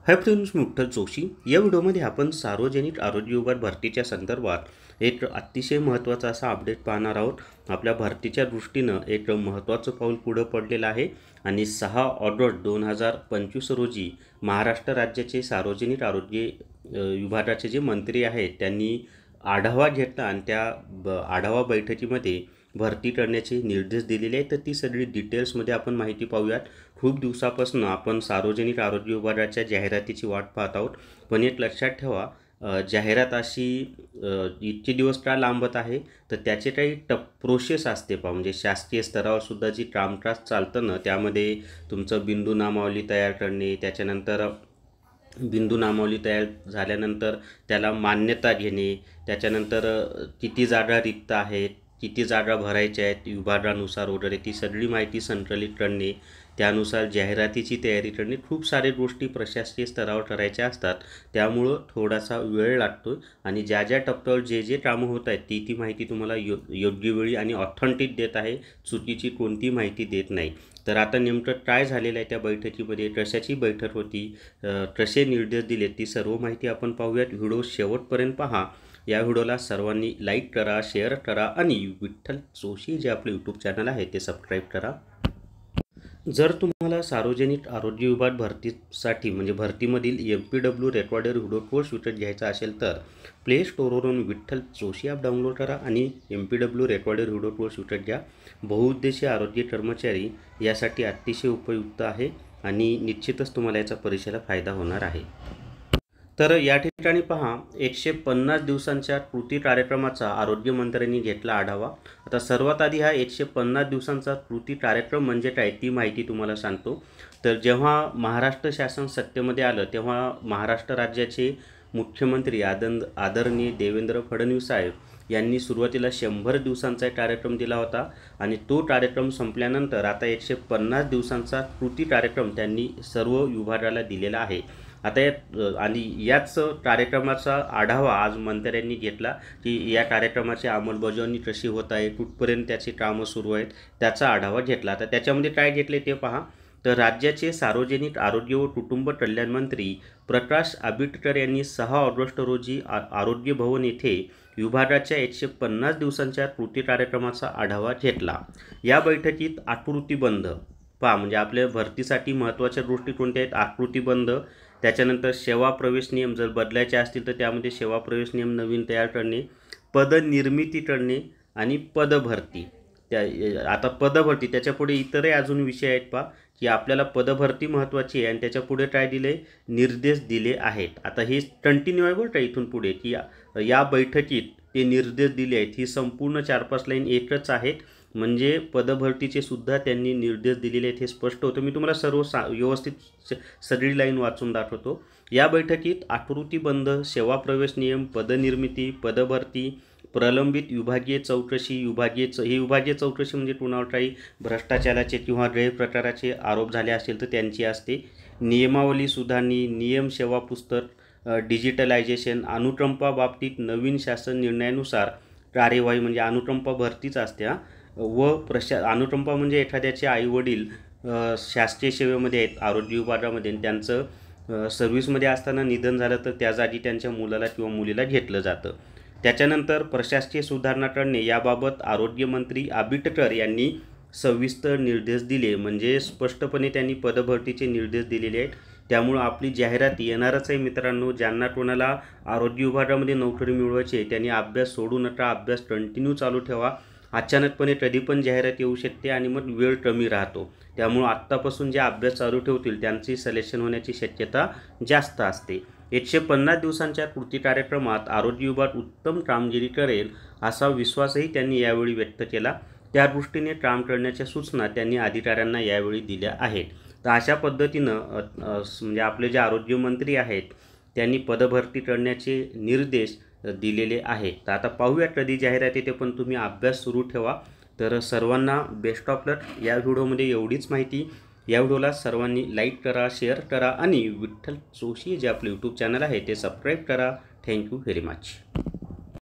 Hi friends, मी विठ्ठल जोशी. या व्हिडिओमध्ये आपण सार्वजनिक आरोग्य विभाग भरतीच्या संदर्भात एक अतिशय महत्त्वाचा असा अपडेट पाहणार आहोत. आपल्या भरतीच्या दृष्टीनं एक महत्त्वाचं पाऊल पुढं पडलेलं आहे आणि 6 ऑगस्ट 2025 रोजी महाराष्ट्र राज्याचे सार्वजनिक आरोग्य विभागाचे जे मंत्री आहेत त्यांनी आढावा घेतला आणि त्या आढावा बैठकीमध्ये भरती करण्याचे निर्देश दिलेले आहेत. तर ती सगळी डिटेल्समध्ये आपण माहिती पाहूयात. खूप दिवसापासून आपण सार्वजनिक आरोग्य विभागाच्या जाहिरातीची वाट पाहत आहोत, पण एक लक्षात ठेवा, जाहिरात अशी इतके दिवस का लांबत आहे तर त्याचे काही प्रोसेस असते म्हणजे शासकीय स्तरावर सुद्धा जी कामकाज चालतं ना, त्यामध्ये तुमचं बिंदू नामावली तयार करणे, त्याच्यानंतर बिंदू नामावली तयार झाल्यानंतर त्याला मान्यता घेणे, त्याच्यानंतर किती जागा रिक्त आहेत, किती जागा भरायच्या आहेत विभागानुसार वगैरे ती सगळी माहिती संकलित करणे, त्यानुसार जाहिरातीची तयारी करणे, खूप सारे गोष्टी प्रशासकीय स्तरावर करायच्या असतात. त्यामुळं थोडासा वेळ लागतो आणि ज्या ज्या टप्प्यावर जे जे कामं होत आहेत ती माहिती तुम्हाला योग्य वेळी आणि ऑथेंटिक देत आहे, चुकीची कोणती माहिती देत नाही. तर आता नेमकं काय झालेलं आहे त्या बैठकीमध्ये, कशाची बैठक होती, कसे निर्देश दिले, ती सर्व माहिती आपण पाहूयात. व्हिडिओ शेवटपर्यंत पहा. या व्हिडिओला सर्वांनी लाईक करा, शेअर करा आणि विठ्ठल जोशी जे आपले यूट्यूब चॅनल आहे ते सबस्क्राईब करा. जर तुम्हाला सार्वजनिक आरोग्य विभाग भरतीसाठी म्हणजे भरतीमधील MPW रेकॉर्डेड व्हिडिओ कोर्स विकत घ्यायचा असेल तर प्ले स्टोरवरून विठ्ठल जोशी ॲप डाउनलोड करा आणि MPW रेकॉर्डेड व्हिडिओ कोर्स विकत घ्या. बहुउद्देशीय आरोग्य कर्मचारी यासाठी अतिशय उपयुक्त आहे आणि निश्चितच तुम्हाला याचा परीक्षेला फायदा होणार आहे. तर या ठिकाणी पहा, 150 दिवसांच्या कृती कार्यक्रमाचा आरोग्यमंत्र्यांनी घेतला आढावा. आता सर्वात आधी हा 150 दिवसांचा कृती कार्यक्रम म्हणजे काय ती माहिती तुम्हाला सांगतो. तर जेव्हा महाराष्ट्र शासन सत्तेमध्ये आलं तेव्हा महाराष्ट्र राज्याचे मुख्यमंत्री आदरणीय देवेंद्र फडणवीस साहेब यांनी सुरुवातीला 100 दिवसांचा कार्यक्रम दिला होता आणि तो कार्यक्रम संपल्यानंतर आता 150 दिवसांचा कृती कार्यक्रम त्यांनी सर्व विभागाला दिलेला आहे. आता आणि याच कार्यक्रमाचा आढावा आज मंत्र्यांनी घेतला की या कार्यक्रमाची अंमलबजावणी कशी होत आहे, कुठपर्यंत त्याची कामं सुरू आहेत, त्याचा आढावा घेतला. आता त्याच्यामध्ये काय घेतले ते पहा. तर राज्याचे सार्वजनिक आरोग्य व कुटुंब कल्याण मंत्री प्रकाश आंबेडकर यांनी 6 ऑगस्ट रोजी आरोग्य भवन येथे विभागाच्या 150 दिवसांच्या कृती कार्यक्रमाचा आढावा घेतला. या बैठकीत आकृतीबंध पहा, म्हणजे आपल्या भरतीसाठी महत्त्वाच्या गोष्टी कोणत्या आहेत, आकृतीबंध, त्याच्यानंतर सेवा प्रवेश नियम जर बदलायचे असतील तर त्यामध्ये सेवा प्रवेश नियम नवीन तयार करणे, पदनिर्मिती करणे आणि पदभरती. आता पदभरती त्याच्यापुढे इतरही अजून विषय आहेत पहा, की आपल्याला पदभरती महत्त्वाची आहे आणि त्याच्यापुढे काय दिले, निर्देश दिले आहेत. आता हे कंटिन्यू आहे बरं का इथून पुढे, की या बैठकीत ते निर्देश दिले आहेत. ही संपूर्ण 4-5 लाईन एकच आहेत, म्हणजे पदभरतीचे सुद्धा त्यांनी निर्देश दिलेले आहेत हे स्पष्ट होतं. मी तुम्हाला सर्व व्यवस्थित सगळी लाईन वाचून दाखवतो. या बैठकीत आकृतीबंध, सेवा प्रवेश नियम, पदनिर्मिती, पदभरती, प्रलंबित विभागीय चौकशी, ही विभागीय चौकशी म्हणजे कुणावर काही भ्रष्टाचाराचे किंवा गैरप्रकाराचे आरोप झाले असतील तर त्यांची असते, नियमावली सुधारणी, नियम सेवा पुस्तक, डिजिटलायझेशन, अनुकंपा बाबतीत नवीन शासन निर्णयानुसार कार्यवाही म्हणजे अनुकंपा भरतीच असते व अनुकंपा म्हणजे एखाद्याचे आईवडील शासकीय सेवेमध्ये आहेत आरोग्य विभागामध्ये आणि त्यांचं सर्व्हिसमध्ये असताना निधन झालं तर त्या जागी त्यांच्या मुलाला किंवा मुलीला घेतलं जातं. त्याच्यानंतर प्रशासकीय सुधारणा करणे याबाबत आरोग्यमंत्री आंबेडकर यांनी सविस्तर निर्देश दिले, म्हणजे स्पष्टपणे त्यांनी पदभरतीचे निर्देश दिलेले आहेत. त्यामुळं आपली जाहिरात येणारच आहे मित्रांनो. ज्यांना कोणाला आरोग्य विभागामध्ये नोकरी मिळवायची आहे त्यांनी अभ्यास सोडू नका, अभ्यास कंटिन्यू चालू ठेवा. अचानकपणे कधी पण जाहिरात येऊ शकते आणि मग वेळ कमी राहतो. त्यामुळं आत्तापासून जे अभ्यास चालू ठेवतील त्यांची सिलेक्शन होण्याची शक्यता जास्त असते. 150 दिवसांच्या कृती कार्यक्रमात आरोग्य विभाग उत्तम कामगिरी करेल असा विश्वासही त्यांनी यावेळी व्यक्त केला. त्या दृष्टीने काम करण्याच्या सूचना त्यांनी अधिकाऱ्यांना यावेळी दिल्या आहेत. तर अशा पद्धतीनं म्हणजे आपले जे आरोग्यमंत्री आहेत त्यांनी पदभरती करण्याचे निर्देश दिलेले आहेत. तर आता पाहूया कधी जाहिरात येते, पण तुम्ही अभ्यास सुरू ठेवा. तर सर्वांना बेस्ट ऑफ लक. या व्हिडिओमध्ये एवढीच माहिती. या व्हिडिओला सर्वांनी लाईक करा, शेअर करा आणि विठ्ठल जोशी जे आपले यूट्यूब चॅनल आहे ते सबस्क्राईब करा. Thank you very much.